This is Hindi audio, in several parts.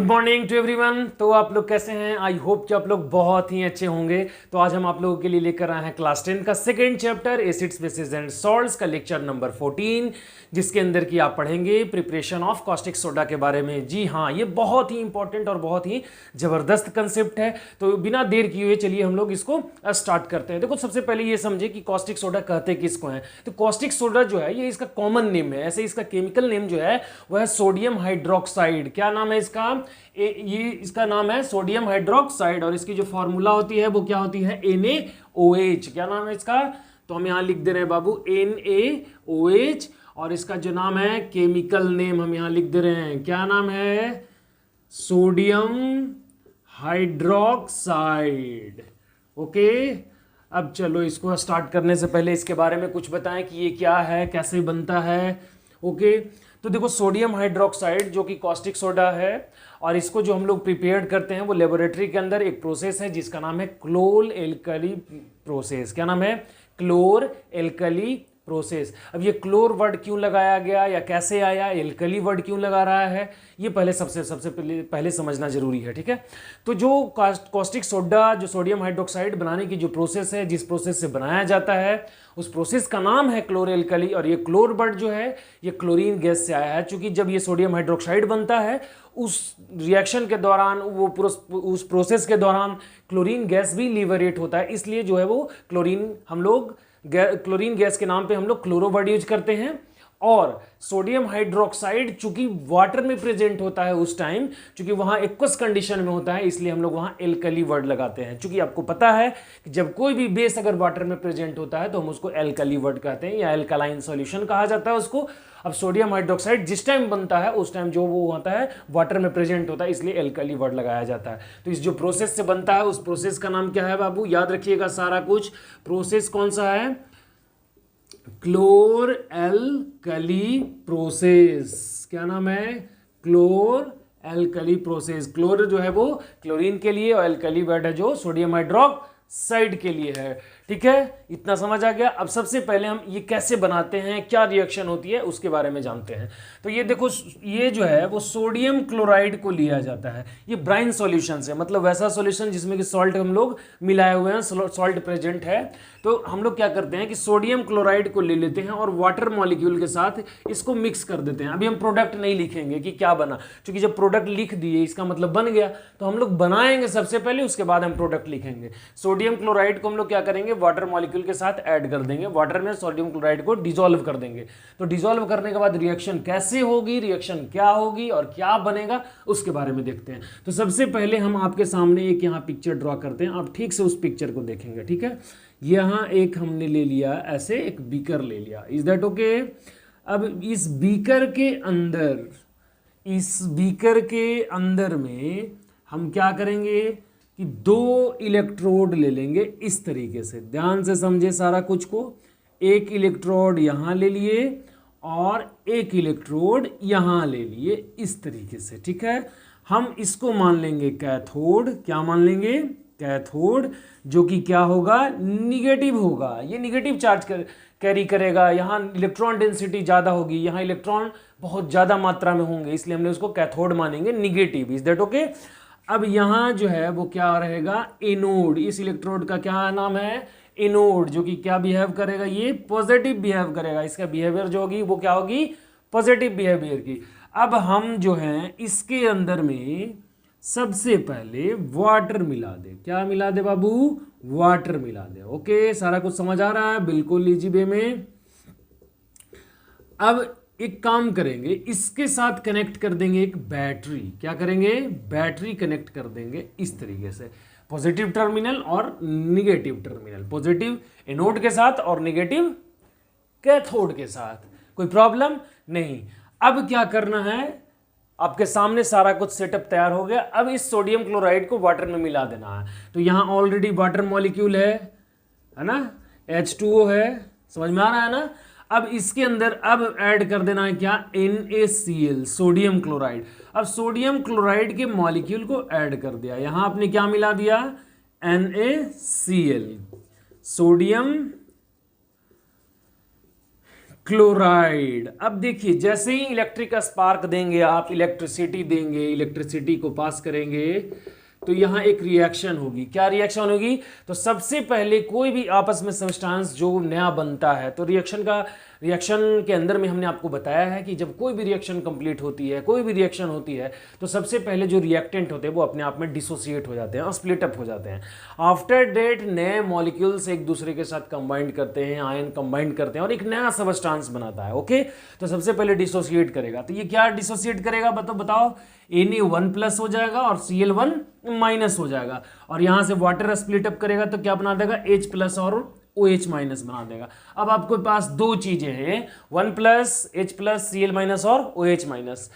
Morning to everyone. तो आप लोग कैसे हैं? आई होप कि आप लोग बहुत ही अच्छे होंगे। तो आज हम आप लोगों के लिए लेकर आए हैं क्लास 10 का second chapter acids bases and salts का लेक्चर नंबर 14, जिसके अंदर की आप पढ़ेंगे प्रिपरेशन ऑफ कॉस्टिक सोडा के बारे में। जी हाँ, ये बहुत ही इंपॉर्टेंट और बहुत ही जबरदस्त कंसेप्ट है। तो बिना देर किए हुए चलिए हम लोग इसको स्टार्ट करते हैं। देखो, सबसे पहले ये समझे कि कॉस्टिक सोडा कहते किसको हैं। तो कॉस्टिक सोडा जो है ये इसका कॉमन नेम है, ऐसे इसका केमिकल नेम जो है वह है सोडियम हाइड्रोक्साइड। क्या नाम है इसका? ये इसका नाम है सोडियम हाइड्रोक्साइड, और इसकी जो फॉर्मूला होती है वो क्या होती है? NaOH। क्या नाम है इसका? तो हम यहां लिख दे रहे हैं बाबू NaOH, और इसका जो नाम है केमिकल नेम हम यहां लिख दे रहे हैं। क्या नाम है? Sodium hydroxide. ओके, अब चलो इसको स्टार्ट करने से पहले इसके बारे में कुछ बताएं कि ये क्या है, कैसे बनता है। ओके, तो देखो, सोडियम हाइड्रोक्साइड जो कि कॉस्टिक सोडा है, और इसको जो हम लोग प्रिपेयर करते हैं वो लेबोरेटरी के अंदर एक प्रोसेस है जिसका नाम है क्लोर एल्कली प्रोसेस। क्या नाम है? क्लोर एल्कली प्रोसेस। अब ये क्लोर वर्ड क्यों लगाया गया या कैसे आया, एल्कली वर्ड क्यों लगा रहा है, ये सबसे पहले समझना जरूरी है। ठीक है, तो जो कॉस्टिक सोडा, जो सोडियम हाइड्रोक्साइड बनाने की जो प्रोसेस है, जिस प्रोसेस से बनाया जाता है, उस प्रोसेस का नाम है क्लोर एल्कली। और ये क्लोर वर्ड जो है ये क्लोरीन गैस से आया है, क्योंकि जब ये सोडियम हाइड्रोक्साइड बनता है उस रिएक्शन के दौरान, उस प्रोसेस के दौरान क्लोरीन गैस भी लिबरेट होता है, इसलिए जो है वो क्लोरीन गैस के नाम पे हम लोग क्लोरो वर्ड यूज करते हैं। और सोडियम हाइड्रोक्साइड चूंकि वाटर में प्रेजेंट होता है उस टाइम, चूंकि वहां एक्वस कंडीशन में होता है, इसलिए हम लोग वहां एल्कली वर्ड लगाते हैं। चूंकि आपको पता है कि जब कोई भी बेस अगर वाटर में प्रेजेंट होता है तो हम उसको एल्कली वर्ड कहते हैं, या एल्कलाइन सॉल्यूशन कहा जाता है उसको। अब सोडियम हाइड्रोक्साइड जिस टाइम बनता है उस टाइम जो वो होता है वाटर में प्रेजेंट होता है, इसलिए एल्कली वर्ड लगाया जाता है। तो इस जो प्रोसेस से बनता है उस प्रोसेस का नाम क्या है बाबू? याद रखिएगा सारा कुछ। प्रोसेस कौन सा है? क्लोर एल्कली प्रोसेस। क्या नाम है? क्लोर एल्कली प्रोसेस। क्लोर जो है वो क्लोरीन के लिए, और एल्कली वर्ड है जो सोडियम हाइड्रोक्साइड के लिए है। ठीक है, इतना समझ आ गया। अब सबसे पहले हम ये कैसे बनाते हैं, क्या रिएक्शन होती है, उसके बारे में जानते हैं। तो ये देखो, ये जो है वो सोडियम क्लोराइड को लिया जाता है। ये ब्राइन सॉल्यूशन है, मतलब वैसा सॉल्यूशन जिसमें कि सॉल्ट हम लोग मिलाए हुए हैं, सॉल्ट प्रेजेंट है। तो हम लोग क्या करते हैं कि सोडियम क्लोराइड को ले लेते हैं और वाटर मॉलिक्यूल के साथ इसको मिक्स कर देते हैं। अभी हम प्रोडक्ट नहीं लिखेंगे कि क्या बना, क्योंकि जब प्रोडक्ट लिख दिए इसका मतलब बन गया, तो हम लोग बनाएंगे सबसे पहले, उसके बाद हम प्रोडक्ट लिखेंगे। सोडियम क्लोराइड को हम लोग क्या करेंगे? वाटर मॉलिक्यूल के साथ ऐड कर देंगे, वाटर में सोडियम क्लोराइड को डिसॉल्व कर देंगे। तो डिसॉल्व करने के बाद रिएक्शन कैसे होगी, रिएक्शन क्या होगी और क्या बनेगा, उसके बारे में देखते हैं। तो सबसे पहले हम आपके सामने एक यहाँ पिक्चर ड्रॉ करते हैं, आप ठीक से उस पिक्चर को देखेंगे। ठीक है, यहाँ एक हमने ले लिया, ऐसे एक बीकर ले लिया। Is that okay? अब इस बीकर के अंदर में हम क्या करेंगे कि 2 इलेक्ट्रोड ले लेंगे इस तरीके से। ध्यान से समझे सारा कुछ को। एक इलेक्ट्रोड यहाँ ले लिए और एक इलेक्ट्रोड यहाँ ले लिए, इस तरीके से। ठीक है, हम इसको मान लेंगे कैथोड। क्या मान लेंगे? कैथोड, जो कि क्या होगा? निगेटिव होगा। ये निगेटिव चार्ज कैरी करेगा, यहाँ इलेक्ट्रॉन डेंसिटी ज़्यादा होगी, यहाँ इलेक्ट्रॉन बहुत ज़्यादा मात्रा में होंगे, इसलिए हमने उसको कैथोड मानेंगे, निगेटिव। Is that okay? अब यहाँ जो है वो क्या रहेगा? एनोड। इस इलेक्ट्रोड का क्या नाम है? एनोड, जो कि क्या बिहेव करेगा? ये पॉजिटिव बिहेव करेगा। इसका बिहेवियर जो होगी वो क्या होगी? पॉजिटिव बिहेवियर की। अब हम जो है इसके अंदर में सबसे पहले वाटर मिला दे। क्या मिला दे बाबू? वाटर मिला दे। ओके, सारा कुछ समझ आ रहा है? बिल्कुल इजी वे में। अब एक काम करेंगे, इसके साथ कनेक्ट कर देंगे एक बैटरी। क्या करेंगे? बैटरी कनेक्ट कर देंगे इस तरीके से, पॉजिटिव टर्मिनल और निगेटिव टर्मिनल, पॉजिटिव एनोड के साथ और निगेटिव कैथोड के साथ। कोई प्रॉब्लम नहीं। अब क्या करना है? आपके सामने सारा कुछ सेटअप तैयार हो गया। अब इस सोडियम क्लोराइड को वाटर में मिला देना है। तो यहां ऑलरेडी वाटर मॉलिक्यूल है ना, H2O है, समझ में आ रहा है ना। अब इसके अंदर अब ऐड कर देना है क्या? NaCl, sodium chloride. अब सोडियम क्लोराइड के मॉलिक्यूल को ऐड कर दिया। यहां आपने क्या मिला दिया? NaCl, sodium chloride. अब देखिए जैसे ही इलेक्ट्रिक स्पार्क देंगे आप, इलेक्ट्रिसिटी देंगे, इलेक्ट्रिसिटी को पास करेंगे, तो यहां एक रिएक्शन होगी। क्या रिएक्शन होगी? तो सबसे पहले कोई भी आपस में सब्सटेंस जो नया बनता है, तो रिएक्शन के अंदर में हमने आपको बताया है कि जब कोई भी रिएक्शन कंप्लीट होती है, कोई भी रिएक्शन होती है, तो सबसे पहले जो रिएक्टेंट होते हैं वो अपने आप में डिसोसिएट हो जाते हैं और स्प्लिट अप हो जाते हैं। आफ्टर डेट नए मॉलिक्यूल्स एक दूसरे के साथ कंबाइंड करते हैं, आयन कंबाइंड करते हैं और एक नया सब्सटेंस बनाता है। ओके, तो सबसे पहले डिसोसिएट करेगा। तो ये क्या डिसोसिएट करेगा बताओ? Na1+ हो जाएगा और Cl1- हो जाएगा, और यहां से वाटर स्प्लिट अप करेगा तो क्या बना देगा? H+ और OH- बना देगा। अब आपके पास दो चीजें हैं, 1+, H+, Cl- और OH-।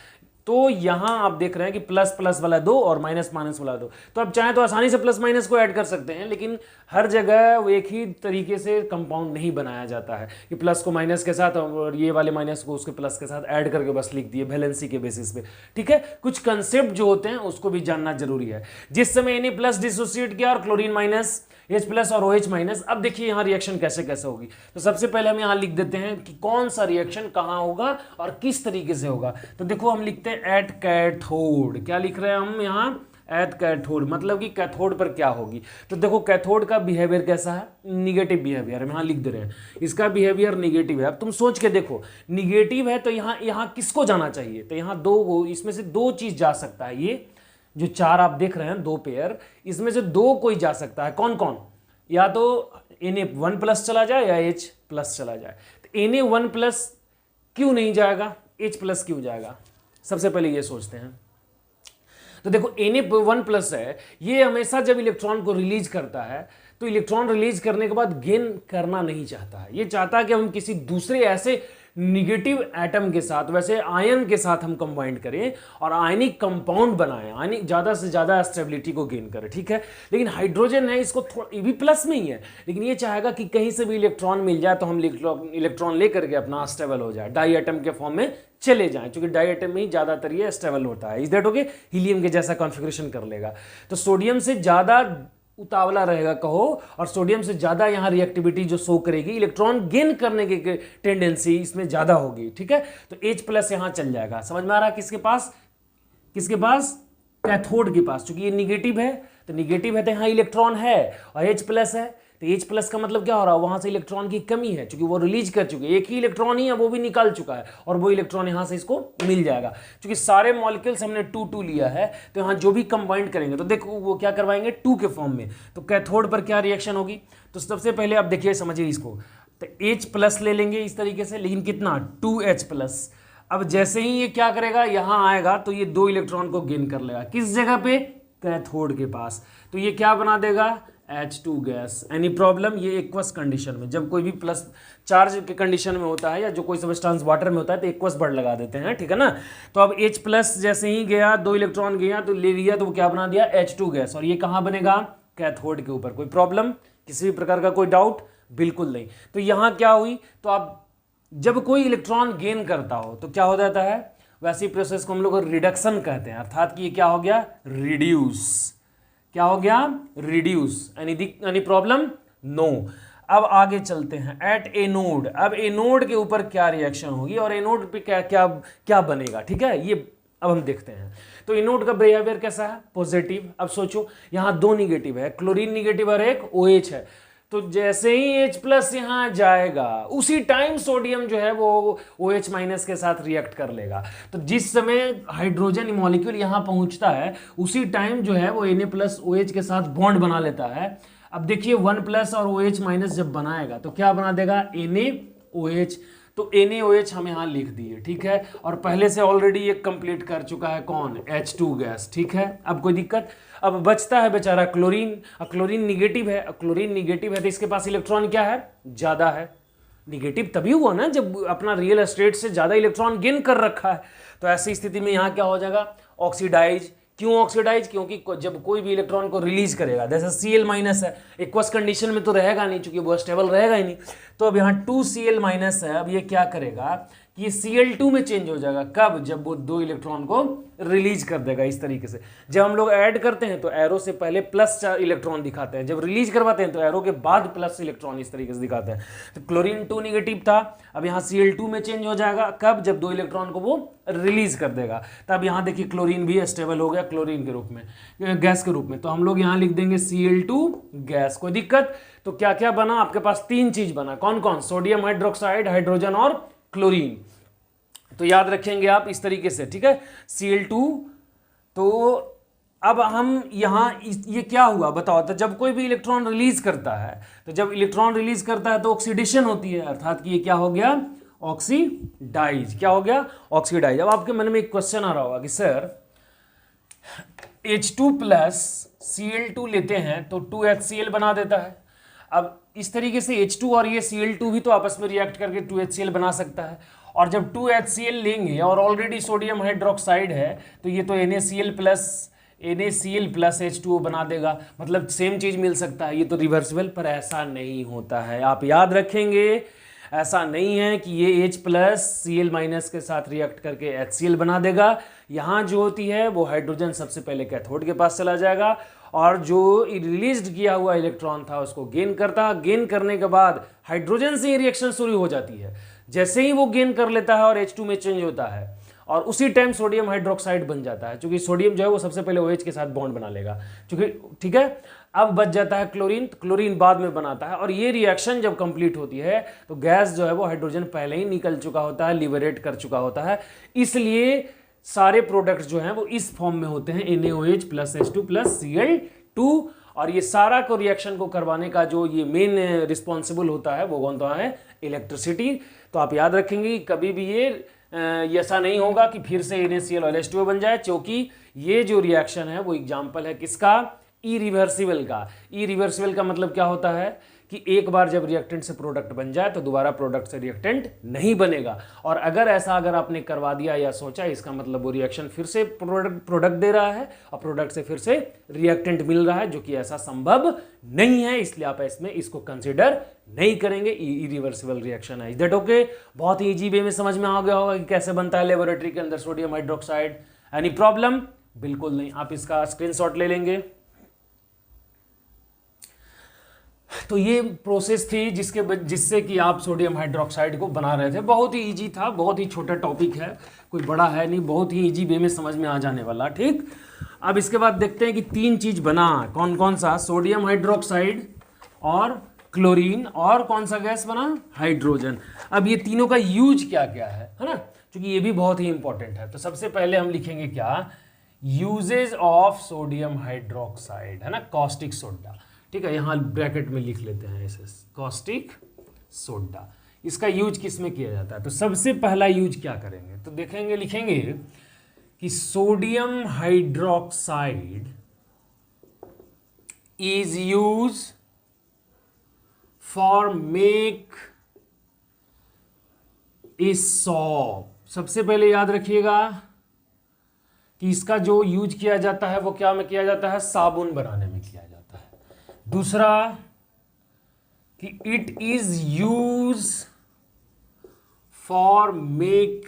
तो यहां आप देख रहे हैं कि प्लस प्लस वाला 2 और माइनस माइनस वाला 2। तो आप चाहें तो आसानी से प्लस माइनस को ऐड कर सकते हैं, लेकिन हर जगह वो एक ही तरीके से कंपाउंड नहीं बनाया जाता है कि प्लस को माइनस के साथ और ये वाले माइनस को उसके प्लस के साथ ऐड करके बस लिख दिए वैलेंसी के बेसिस पे। ठीक है, कुछ कंसेप्ट जो होते हैं उसको भी जानना जरूरी है। जिस समय Na+ डिसोसिएट किया और क्लोरीन माइनस, H+ और OH-। अब देखिए यहां रिएक्शन कैसे कैसे होगी। तो सबसे पहले हम यहां लिख देते हैं कि कौन सा रिएक्शन कहां होगा और किस तरीके से होगा। तो देखो हम लिखते हैं एट कैथोड। क्या लिख रहे हैं हम यहां? एट कैथोड, मतलब कि कैथोड पर क्या होगी। तो देखो कैथोड का बिहेवियर कैसा है? Negative behaviour. हम यहां लिख दे रहे हैं इसका बिहेवियर निगेटिव है। अब तुम सोच के देखो, निगेटिव है तो यहां किसको जाना चाहिए? तो यहां दो, इसमें से दो चीज जा सकता है। ये जो चार आप देख रहे हैं, दो पेयर, इसमें से दो कोई जा सकता है। कौन कौन? या तो Na1+ चला जाए या H+ चला जाए। तो Na1+ क्यों नहीं जाएगा, H+ क्यों जाएगा? सबसे पहले ये सोचते हैं। तो देखो Na1+ है, ये हमेशा जब इलेक्ट्रॉन को रिलीज करता है तो इलेक्ट्रॉन रिलीज करने के बाद गेन करना नहीं चाहता है। ये चाहता है कि हम किसी दूसरे ऐसे निगेटिव एटम के साथ, वैसे आयन के साथ हम कंबाइंड करें और आयनिक कंपाउंड बनाएं, आयनिक ज़्यादा से ज़्यादा स्टेबिलिटी को गेन करें। ठीक है, लेकिन हाइड्रोजन है, इसको थोड़ा ये भी प्लस में ही है, लेकिन ये चाहेगा कि कहीं से भी इलेक्ट्रॉन मिल जाए तो हम इलेक्ट्रॉन लेकर के अपना स्टेबल हो जाए, डाई एटम के फॉर्म में चले जाएं, क्योंकि डाई एटम में ही ज़्यादातर ये स्टेबल होता है। Is that okay? हीलियम के जैसा कॉन्फ़िगरेशन कर लेगा। तो सोडियम से ज़्यादा उतावला रहेगा कहो, और सोडियम से ज्यादा यहां रिएक्टिविटी जो शो करेगी, इलेक्ट्रॉन गेन करने की टेंडेंसी इसमें ज्यादा होगी। ठीक है, तो H+ यहां चल जाएगा। समझ में आ रहा है? किसके पास? कैथोड के पास। चूंकि ये निगेटिव है तो यहां इलेक्ट्रॉन है, और H+ है तो H+ का मतलब क्या हो रहा है? वहां से इलेक्ट्रॉन की कमी है, क्योंकि वो रिलीज कर चुके, एक ही इलेक्ट्रॉन ही है, वो भी निकाल चुका है, और वो इलेक्ट्रॉन यहां से इसको मिल जाएगा। क्योंकि सारे मॉलिक्यूल्स हमने 2 लिया है, तो यहां जो भी कंबाइंड करेंगे तो देखो वो क्या करवाएंगे, 2 के फॉर्म में। तो कैथोड पर क्या रिएक्शन होगी? तो सबसे पहले आप देखिए, समझिए इसको, तो H+ ले लेंगे इस तरीके से, लेकिन कितना? 2H+। अब जैसे ही ये क्या करेगा, यहां आएगा तो ये 2 इलेक्ट्रॉन को गेन कर लेगा। किस जगह पे? कैथोड के पास। तो ये क्या बना देगा? H2 gas. Any problem? ये एक्वस कंडीशन में, जब कोई भी प्लस चार्ज के कंडीशन में होता है या जो कोई सब्सटेंस वाटर में होता है तो एक्वस वर्ड लगा देते हैं। ठीक है ना? तो अब H+ जैसे ही गया, 2 इलेक्ट्रॉन गया तो ले लिया, तो वो क्या बना दिया? H2 gas. और ये कहां बनेगा? कैथोड के ऊपर। कोई प्रॉब्लम? किसी भी प्रकार का कोई डाउट? बिल्कुल नहीं। तो यहां क्या हुई? तो आप जब कोई इलेक्ट्रॉन गेन करता हो तो क्या हो जाता है? वैसी प्रोसेस को हम लोग रिडक्शन कहते हैं, अर्थात कि ये क्या हो गया? रिड्यूस। क्या हो गया? रिड्यूस। Any problem? नो। अब आगे चलते हैं, एट एनोड। अब एनोड के ऊपर क्या रिएक्शन होगी और एनोड पे क्या क्या क्या बनेगा? ठीक है, ये अब हम देखते हैं। तो एनोड का बिहेवियर कैसा है? पॉजिटिव। अब सोचो, यहां 2 निगेटिव है, क्लोरीन निगेटिव और एक OH है। तो जैसे ही H+ यहां जाएगा, उसी टाइम सोडियम जो है वो OH- के साथ रिएक्ट कर लेगा। तो जिस समय हाइड्रोजन मॉलिक्यूल यहां पहुंचता है, उसी टाइम जो है वो Na+ OH के साथ बॉन्ड बना लेता है। अब देखिए 1+ और OH- जब बनाएगा तो क्या बना देगा? NaOH। तो NaOH हम यहां लिख दिए। ठीक है, और पहले से ऑलरेडी ये कंप्लीट कर चुका है कौन? H2 gas. ठीक है, अब कोई दिक्कत? अब बचता है बेचारा क्लोरीन। क्लोरीन निगेटिव है, क्लोरीन निगेटिव है तो इसके पास इलेक्ट्रॉन क्या है? ज्यादा है। निगेटिव तभी हुआ ना जब अपना रियल स्टेट से ज्यादा इलेक्ट्रॉन गेन कर रखा है। तो ऐसी स्थिति में यहां क्या हो जाएगा? ऑक्सीडाइज। क्यों ऑक्सीडाइज? क्योंकि जब कोई भी इलेक्ट्रॉन को रिलीज करेगा, जैसे Cl- है, एक्वस कंडीशन में तो रहेगा नहीं, चूंकि वो स्टेबल रहेगा ही नहीं। तो अब यहाँ 2Cl- है। अब ये क्या करेगा कि ये Cl2 में चेंज हो जाएगा। कब? जब वो 2 इलेक्ट्रॉन को रिलीज कर देगा इस तरीके से। जब हम लोग ऐड करते हैं तो एरो से पहले प्लस इलेक्ट्रॉन दिखाते हैं, जब रिलीज करवाते हैं तो एरो के बाद प्लस इलेक्ट्रॉन इस तरीके से दिखाते हैं। तो क्लोरीन 2 नेगेटिव था, अब यहाँ Cl2 में चेंज हो जाएगा। कब? जब 2 इलेक्ट्रॉन को वो रिलीज कर देगा। तब यहाँ देखिए क्लोरीन भी स्टेबल हो गया क्लोरीन के रूप में, गैस के रूप में। तो हम लोग यहाँ लिख देंगे Cl2 गैस। कोई दिक्कत? तो क्या क्या बना आपके पास? 3 चीज बना। कौन कौन? सोडियम हाइड्रोक्साइड, हाइड्रोजन और क्लोरीन। तो याद रखेंगे आप इस तरीके से, ठीक है, Cl2। तो अब हम यहाँ ये क्या हुआ बताओ? तो जब कोई भी इलेक्ट्रॉन रिलीज करता है, तो जब इलेक्ट्रॉन रिलीज करता है तो ऑक्सीडेशन होती है, अर्थात कि ये क्या हो गया? ऑक्सीडाइज। क्या हो गया? ऑक्सीडाइज। अब आपके मन में एक क्वेश्चन आ रहा होगा कि सर H2 प्लस Cl2 लेते हैं तो 2HCl बना देता है। अब इस तरीके से H2 और ये Cl2 भी तो आपस में रिएक्ट करके 2HCl बना सकता है। और जब 2HCl लेंगे और ऑलरेडी सोडियम हाइड्रोक्साइड है तो ये तो NaCl प्लस H2O बना देगा, मतलब सेम चीज मिल सकता है। ये तो रिवर्सिबल, पर ऐसा नहीं होता है। आप याद रखेंगे, ऐसा नहीं है कि ये H प्लस Cl माइनस के साथ रिएक्ट करके HCl बना देगा। यहाँ जो होती है वो हाइड्रोजन सबसे पहले कैथोड के पास चला जाएगा और जो रिलीज्ड किया हुआ इलेक्ट्रॉन था उसको गेन करता। गेन करने के बाद हाइड्रोजन से ये रिएक्शन शुरू हो जाती है। जैसे ही वो गेन कर लेता है और H2 में चेंज होता है और उसी टाइम सोडियम हाइड्रोक्साइड बन जाता है, क्योंकि सोडियम जो है वो सबसे पहले OH के साथ बॉन्ड बना लेगा, क्योंकि ठीक है। अब बच जाता है क्लोरीन, तो क्लोरीन बाद में बनाता है। और ये रिएक्शन जब कंप्लीट होती है तो गैस जो है वो हाइड्रोजन पहले ही निकल चुका होता है, लिबरेट कर चुका होता है। इसलिए सारे प्रोडक्ट्स जो हैं वो इस फॉर्म में होते हैं, NaOH plus H2 plus Cl2। और ये सारा को रिएक्शन को करवाने का जो ये मेन रिस्पॉन्सिबल होता है वो कौन सा है? इलेक्ट्रिसिटी। तो आप याद रखेंगे कि कभी भी ये ऐसा नहीं होगा कि फिर से NaCl और H2O बन जाए, क्योंकि ये जो रिएक्शन है वो एग्जाम्पल है किसका? इरिवर्सिबल का। इरिवर्सिबल का मतलब क्या होता है कि एक बार जब रिएक्टेंट से प्रोडक्ट बन जाए तो दोबारा प्रोडक्ट से रिएक्टेंट नहीं बनेगा। और अगर आपने करवा दिया या सोचा, इसका मतलब वो रिएक्शन फिर से प्रोडक्ट दे रहा है और प्रोडक्ट से फिर से रिएक्टेंट मिल रहा है, जो कि ऐसा संभव नहीं है। इसलिए आप इसको कंसिडर नहीं करेंगे। इरिवर्सिबल रिएक्शन है। Is that okay? बहुत ही इजी वे में समझ में आ गया होगा कि कैसे बनता है लेबोरेटरी के अंदर सोडियम हाइड्रोक्साइड। Any problem? बिल्कुल नहीं। आप इसका स्क्रीनशॉट ले लेंगे। तो ये प्रोसेस थी जिससे कि आप सोडियम हाइड्रोक्साइड को बना रहे थे। बहुत ही इजी था, बहुत ही छोटा टॉपिक है, कोई बड़ा है नहीं, बहुत ही इजी वे में समझ में आ जाने वाला। ठीक, अब इसके बाद देखते हैं कि 3 चीज बना। कौन कौन सा? सोडियम हाइड्रोक्साइड और क्लोरीन, और कौन सा गैस बना? हाइड्रोजन। अब ये तीनों का यूज क्या क्या है ना, क्योंकि ये भी बहुत ही इंपॉर्टेंट है। तो सबसे पहले हम लिखेंगे क्या? यूजेज ऑफ सोडियम हाइड्रोक्साइड, है ना, कॉस्टिक सोडा। ठीक है, यहाँ ब्रैकेट में लिख लेते हैं ऐसे, कॉस्टिक सोडा। इसका यूज किस में किया जाता है? तो सबसे पहला यूज क्या करेंगे? तो देखेंगे, लिखेंगे कि sodium hydroxide is use for make a shop. सबसे पहले याद रखिएगा कि इसका जो यूज किया जाता है वो क्या में किया जाता है? साबुन बनाने में किया जाता है। दूसरा कि it is use for make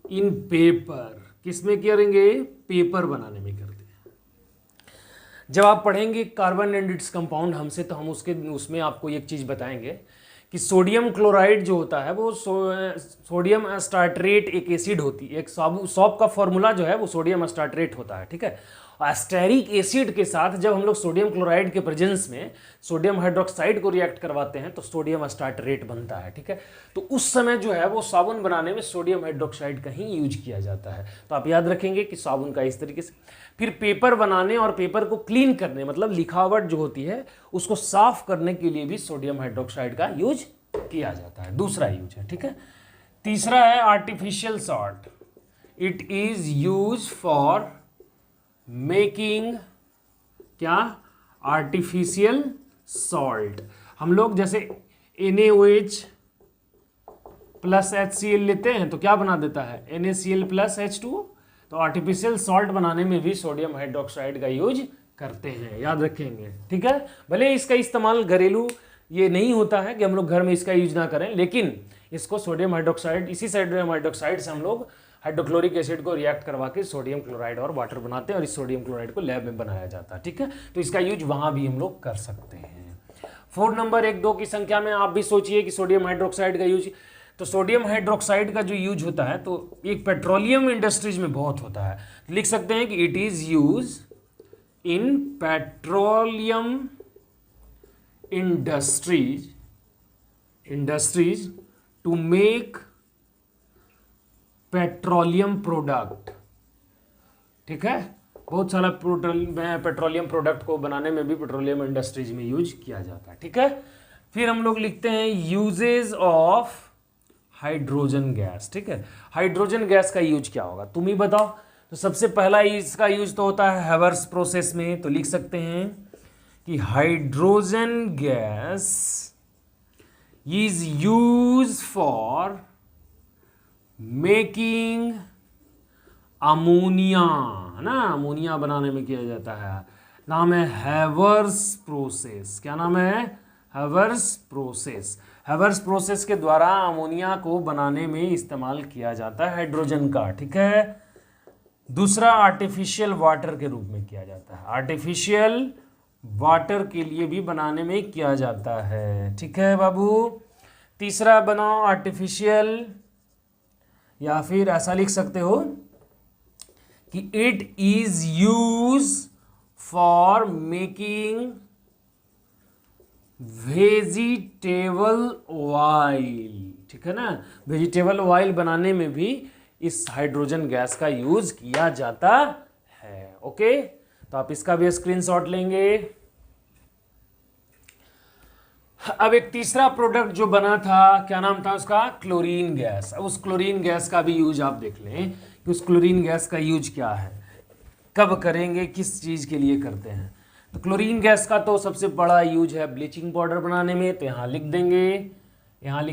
in paper. किस में करेंगे? पेपर बनाने में करते हैं। जब आप पढ़ेंगे कार्बन एंड इट्स कंपाउंड हमसे, तो हम उसमें आपको एक चीज बताएंगे कि सोडियम क्लोराइड जो होता है वो सोडियम अस्टार्ट्रेट एक एसिड होती है। एक सॉप का फॉर्मूला जो है वो सोडियम अस्टार्ट्रेट होता है। ठीक है, एस्टेरिक एसिड के साथ जब हम लोग सोडियम क्लोराइड के प्रेजेंस में सोडियम हाइड्रोक्साइड को रिएक्ट करवाते हैं तो सोडियम अस्टार्ट्रेट बनता है। ठीक है, तो उस समय जो है वो साबुन बनाने में सोडियम हाइड्रोक्साइड का ही यूज किया जाता है। तो आप याद रखेंगे कि साबुन का इस तरीके से। फिर पेपर बनाने और पेपर को क्लीन करने, मतलब लिखावट जो होती है उसको साफ करने के लिए भी सोडियम हाइड्रोक्साइड का यूज किया जाता है। दूसरा यूज है। ठीक है, तीसरा है artificial salt. It is use for making क्या? Artificial salt. हम लोग जैसे NaOH प्लस HCl लेते हैं तो क्या बना देता है? NaCl plus H2O। तो आर्टिफिशियल सॉल्ट बनाने में भी सोडियम हाइड्रोक्साइड का यूज करते हैं, याद रखेंगे। ठीक है, भले इसका इस्तेमाल घरेलू ये नहीं होता है कि हम लोग घर में इसका यूज ना करें, लेकिन इसको सोडियम हाइड्रोक्साइड, इसी सोडियम हाइड्रोक्साइड से हम लोग हाइड्रोक्लोरिक एसिड को रिएक्ट करवा के सोडियम क्लोराइड और वाटर बनाते हैं और इस सोडियम क्लोराइड को लैब में बनाया जाता है। ठीक है, तो इसका यूज वहां भी हम लोग कर सकते हैं। 4 नंबर 1, 2 की संख्या में आप भी सोचिए कि सोडियम हाइड्रोक्साइड का यूज, तो सोडियम हाइड्रोक्साइड का जो यूज होता है तो एक पेट्रोलियम इंडस्ट्रीज में बहुत होता है। लिख सकते हैं कि it is use in petroleum industries to make petroleum product. ठीक है, बहुत सारा पेट्रोलियम प्रोडक्ट को बनाने में भी पेट्रोलियम इंडस्ट्रीज में यूज किया जाता है। ठीक है, फिर हम लोग लिखते हैं यूजेज ऑफ हाइड्रोजन गैस। ठीक है, हाइड्रोजन गैस का यूज क्या होगा तुम ही बताओ। तो सबसे पहला इसका यूज तो होता है हैवर्स प्रोसेस में, तो लिख सकते हैं कि hydrogen gas is use for making ammonia, है ना, अमोनिया बनाने में किया जाता है। नाम है हैवर्स प्रोसेस। क्या नाम है? हैवर्स प्रोसेस। हैवर्स प्रोसेस के द्वारा अमोनिया को बनाने में इस्तेमाल किया जाता है हाइड्रोजन का। ठीक है, दूसरा आर्टिफिशियल वाटर के रूप में किया जाता है, आर्टिफिशियल वाटर के लिए भी बनाने में किया जाता है। ठीक है बाबू, तीसरा बनाओ आर्टिफिशियल, या फिर ऐसा लिख सकते हो कि it is use for making vegetable oil. ठीक है ना, वेजिटेबल ऑयल बनाने में भी इस हाइड्रोजन गैस का यूज किया जाता है। ओके, तो आप इसका भी स्क्रीनशॉट लेंगे। अब एक तीसरा प्रोडक्ट जो बना था, क्या नाम था उसका? Chlorine gas. अब उस क्लोरीन गैस का भी यूज आप देख लें कि उस क्लोरीन गैस का यूज क्या है, कब करेंगे, किस चीज के लिए करते हैं। तो क्लोरीन गैस का तो सबसे बड़ा यूज है ब्लीचिंग पाउडर बनाने में, तो यहां लिख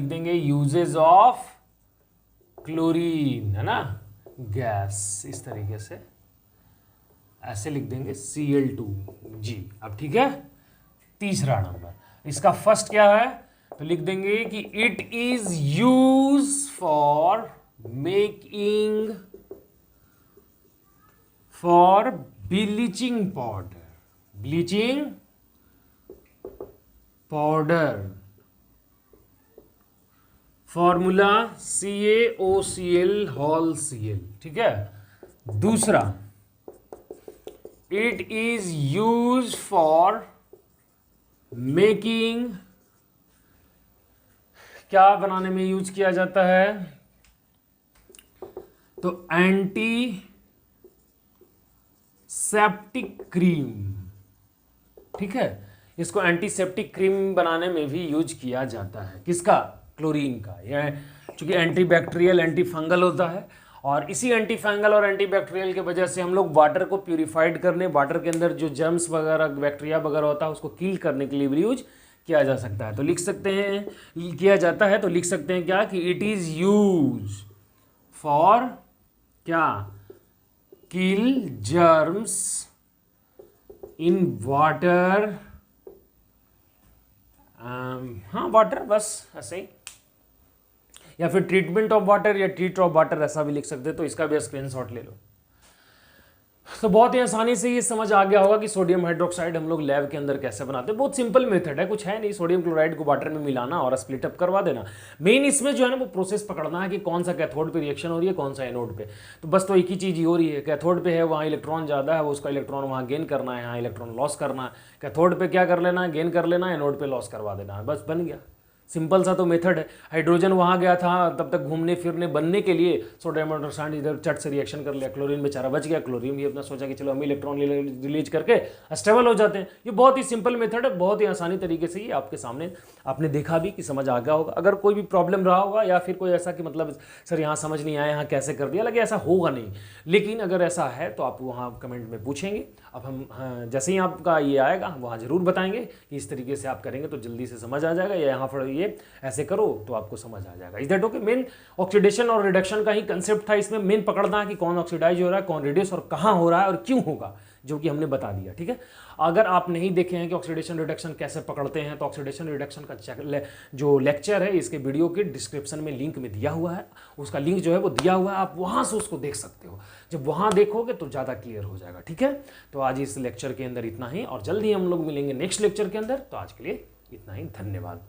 देंगे यूजेस ऑफ क्लोरीन, है ना, गैस। इस तरीके से ऐसे लिख देंगे Cl2G। अब ठीक है, तीसरा नंबर इसका फर्स्ट क्या है, तो लिख देंगे कि it is use for making for bleaching powder, formula CaOCl ठीक है। दूसरा, it is use for making, क्या बनाने में यूज किया जाता है, तो एंटी सेप्टिक क्रीम। ठीक है, इसको एंटीसेप्टिक क्रीम बनाने में भी यूज किया जाता है। किसका? क्लोरीन का। यह चूंकि एंटी बैक्टीरियल एंटी फंगल होता है, और इसी एंटी फंगल और एंटी बैक्टीरियल के वजह से हम लोग वाटर को प्यूरिफाइड करने, वाटर के अंदर जो जर्म्स वगैरह बैक्टीरिया वगैरह होता है उसको किल करने के लिए भी यूज किया जा सकता है। तो लिख सकते हैं, किया जाता है, तो लिख सकते हैं क्या कि इट इज यूज फॉर क्या, किल जर्म्स इन वाटर। हाँ वाटर, बस ऐसे ही, या फिर ट्रीटमेंट ऑफ वाटर या ट्रीट ऑफ वाटर ऐसा भी लिख सकते हैं। तो इसका भी स्क्रीनशॉट ले लो। तो बहुत ही आसानी से ये समझ आ गया होगा कि सोडियम हाइड्रोक्साइड हम लोग लैब के अंदर कैसे बनाते हैं। बहुत सिंपल मेथड है, कुछ है नहीं, सोडियम क्लोराइड को वाटर में मिलाना और स्प्लिट अप करवा देना। मेन इसमें जो है ना वो प्रोसेस पकड़ना है कि कौन सा कैथोड पे रिएक्शन हो रही है, कौन सा एनोड पे। तो बस तो एक ही चीज़ ही हो रही है, कैथोड पे है वहाँ इलेक्ट्रॉन ज़्यादा है, वो उसका इलेक्ट्रॉन वहाँ गेन करना है, यहाँ इलेक्ट्रॉन लॉस करना है। कैथोड पे क्या कर लेना है, गेन कर लेना है, एनोड पे लॉस करवा देना है, बस बन गया। सिंपल सा तो मेथड है। हाइड्रोजन वहाँ गया था तब तक घूमने फिरने, बनने के लिए सोडियम हाइड्रोक्साइड इधर चट से रिएक्शन कर लिया, क्लोरीन बेचारा बच गया। क्लोरीन भी अपना सोचा कि चलो हम इलेक्ट्रॉन रिलीज करके स्टेबल हो जाते हैं। ये बहुत ही सिंपल मेथड है, बहुत ही आसानी तरीके से ये आपके सामने आपने देखा भी कि समझ आ गया होगा। अगर कोई भी प्रॉब्लम रहा होगा या फिर कोई ऐसा कि मतलब सर यहाँ समझ नहीं आया, यहाँ कैसे कर दिया, लगे ऐसा होगा नहीं, लेकिन अगर ऐसा है तो आप वहाँ कमेंट में पूछेंगे। अब हम जैसे ही आपका ये आएगा हम वहाँ ज़रूर बताएंगे कि इस तरीके से आप करेंगे तो जल्दी से समझ आ जाएगा, या यहाँ पर ये ऐसे करो तो आपको समझ आ जाएगा। Is that okay? Main oxidation और रिडक्शन का ही कंसेप्ट था, इसमें मेन पकड़ना है कि कौन ऑक्सीडाइज हो रहा है, कौन रिड्यूस और कहाँ हो रहा है और क्यों होगा, जो कि हमने बता दिया। ठीक है, अगर आप नहीं देखे हैं कि ऑक्सीडेशन रिडक्शन कैसे पकड़ते हैं, तो ऑक्सीडेशन रिडक्शन का जो लेक्चर है इसके वीडियो के डिस्क्रिप्शन में लिंक में दिया हुआ है, उसका लिंक जो है वो दिया हुआ है, आप वहाँ से उसको देख सकते हो। जब वहाँ देखोगे तो ज़्यादा क्लियर हो जाएगा। ठीक है, तो आज इस लेक्चर के अंदर इतना ही, और जल्दी हम लोग मिलेंगे नेक्स्ट लेक्चर के अंदर। तो आज के लिए इतना ही, धन्यवाद।